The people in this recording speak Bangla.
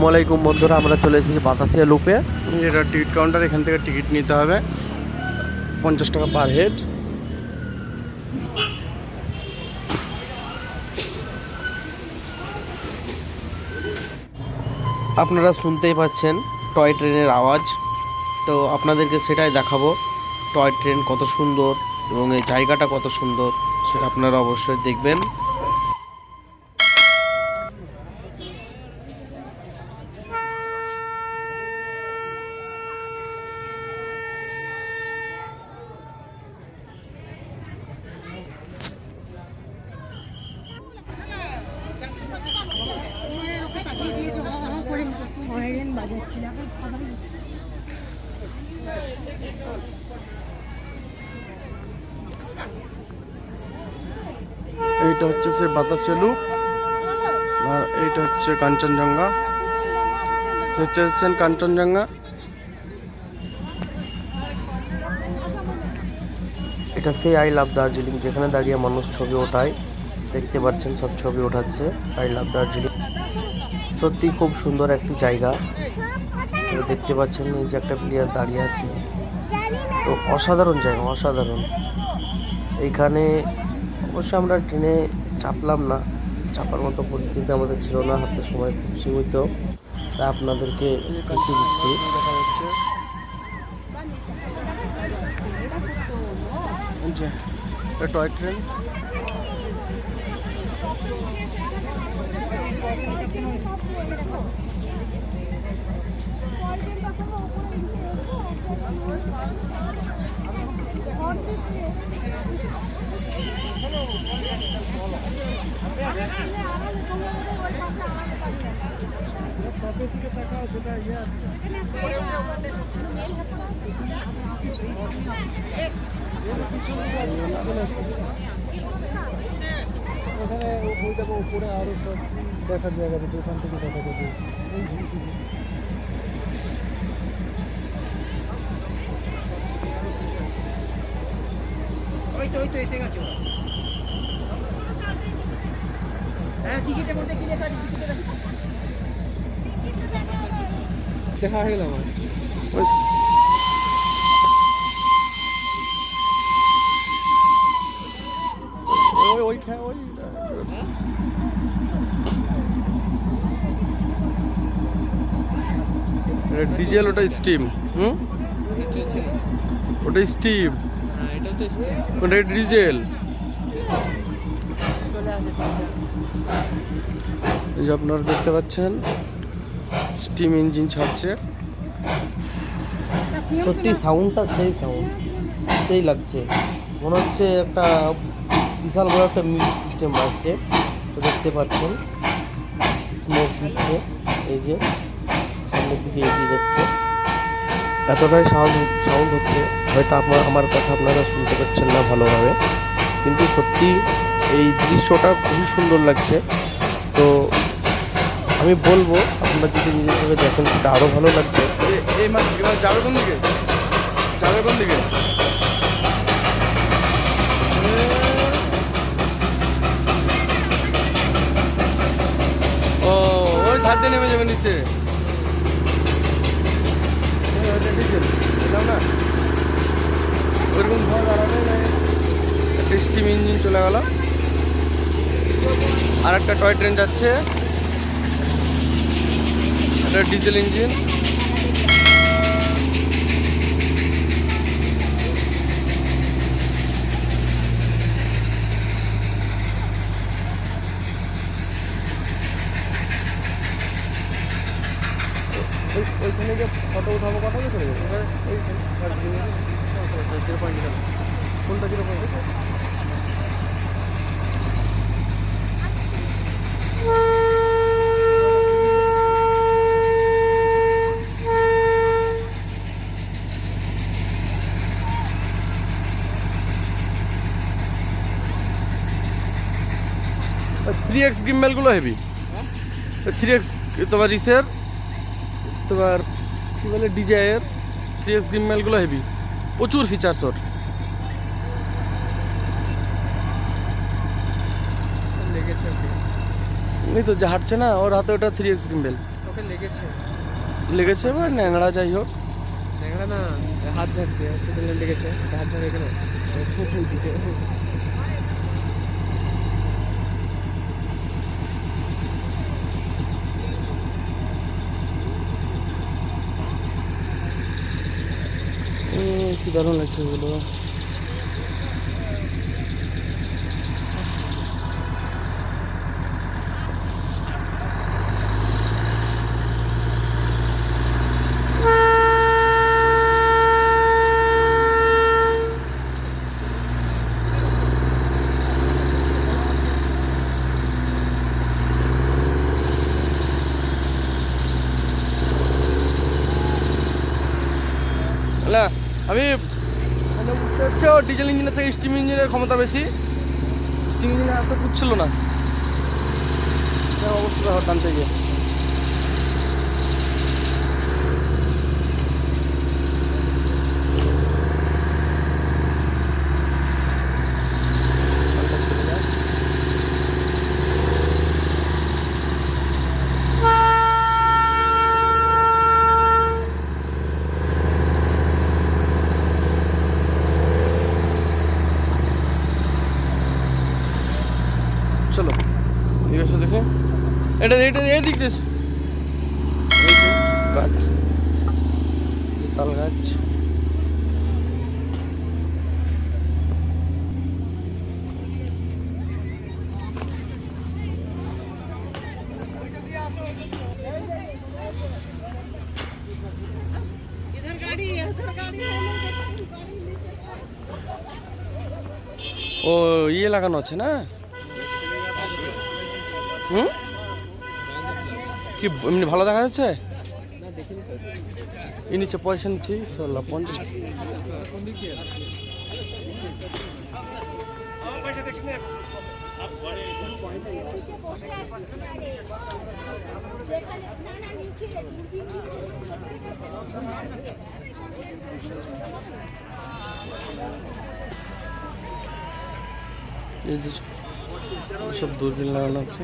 আসসালামু আলাইকুম বন্ধুরা, আমরা চলে এসেছি বাতাসিয়া লুপে। এটা টিকিট কাউন্টার, এখান থেকে টিকিট নিতে হবে 50 টাকা পার হেড। আপনারা শুনতেই পাচ্ছেন টয় ট্রেনের আওয়াজ, তো আপনাদেরকে সেটাই দেখাবো। টয় ট্রেন কত সুন্দর এবং এই জায়গাটা কত সুন্দর সেটা আপনারা অবশ্যই দেখবেন। এইটা হচ্ছে সে বাতাসিয়া লুপ, আর এইটা হচ্ছে কাঞ্চনজঙ্ঘা। দেখতে পাচ্ছেন কাঞ্চনজঙ্ঘা। এটা সেই আই লাভ দার্জিলিং, যেখানে দাঁড়িয়ে মানুষ ছবি ওঠায়। দেখতে পাচ্ছেন সব ছবি ওঠাচ্ছে আই লাভ দার্জিলিং। সত্যি খুব সুন্দর একটি জায়গা। তো দেখতে পাচ্ছেন এই যে একটা প্লেয়ার দাঁড়িয়ে আছে, তো অসাধারণ জায়গা, অসাধারণ। এইখানে অবশ্যই আমরা ট্রেনে চাপলাম না, চাপার মতো পরিস্থিতি আমাদের ছিল না, হাতে সময় খুব সীমিত, তাই আপনাদেরকে দেখিয়ে দিচ্ছি। Toy train. ওখানে ওই দেখো উপরে আরো সব দেখার জায়গা আছে, ওখান থেকে দেখা যাবে। দেখা হয়ে গেল আমার। ডিজেল, ওটা স্টিম। ওটা স্টিম, ওটা ডিজেল। এই যে আপনারা দেখতে পাচ্ছেন স্টিম ইঞ্জিন ছাড়ছে। সত্যি সাউন্ডটা সেই লাগছে, মনে হচ্ছে একটা বিশাল বড় একটা মিউজিক সিস্টেম আসছে। তো দেখতে পাচ্ছেন স্মোক দিচ্ছে, এই যে সামনের দিকে এগিয়ে যাচ্ছে, এতটাই সাউন্ড হচ্ছে। হয়তো আমার কথা আপনারা শুনতে পাচ্ছেন না ভালোভাবে, কিন্তু সত্যি এই দৃশ্যটা খুবই সুন্দর লাগছে। তো আমি বলবো আপনারা যদি নিজের চোখে দেখেন সেটা আরও ভালো লাগবে। এই মাছ যাবে কোন দিকে, যাবে কোন দিকে? ও, ওই ধার দিয়ে নেমে যাবে নিচে। না ওইরকম ধর দাঁড়াবে, একটা স্টিম ইঞ্জিন চলে গেল। আর একটা টয় ট্রেন যাচ্ছে, একটা ডিজেল ইঞ্জিন। ওইখানে যে ফটো উঠাবো, কথা বলতে হবে কোনটা 0.8? Three x গিম্বেলগুলো heavy. 3x তোমার রিসের, তোমার কী বলে ডিজায়ার, 3x গিম্বেলগুলো হেভি, প্রচুর ফিচার্স ওর। লেগেছে এই তো যে হাঁটছে না, ওর হাতে ওটা 3x গিম্বেল। চোখে লেগেছে। লেগেছে বা ন্যাংরা যাই হোক? ন্যাংরা না, হাত ঝাড়ছে, একটু দিলে লেগেছে, হাত ঝাড়ে কেন ফুঁ ফুঁ দিচ্ছে। কি দারুণ লাগছে ওগুলো। না আমি মানে বুঝতে হচ্ছে ডিজেল ইঞ্জিনের থেকে স্টিম ইঞ্জিনের ক্ষমতা বেশি। স্টিম ইঞ্জিনে এত বুঝছিল না অবস্থা টানতে গিয়ে। চলো ঠিক আছে দেখো, এটা এটা এই দিক দিয়ে গাছ, তাল গাছ। ও ইয়ে লাগানো আছে না? হুম, কি এমনি ভালো দেখা যাচ্ছে? এই নিচে পয়সা নিচ্ছি 50। সব দূরবীন লাগানো আছে।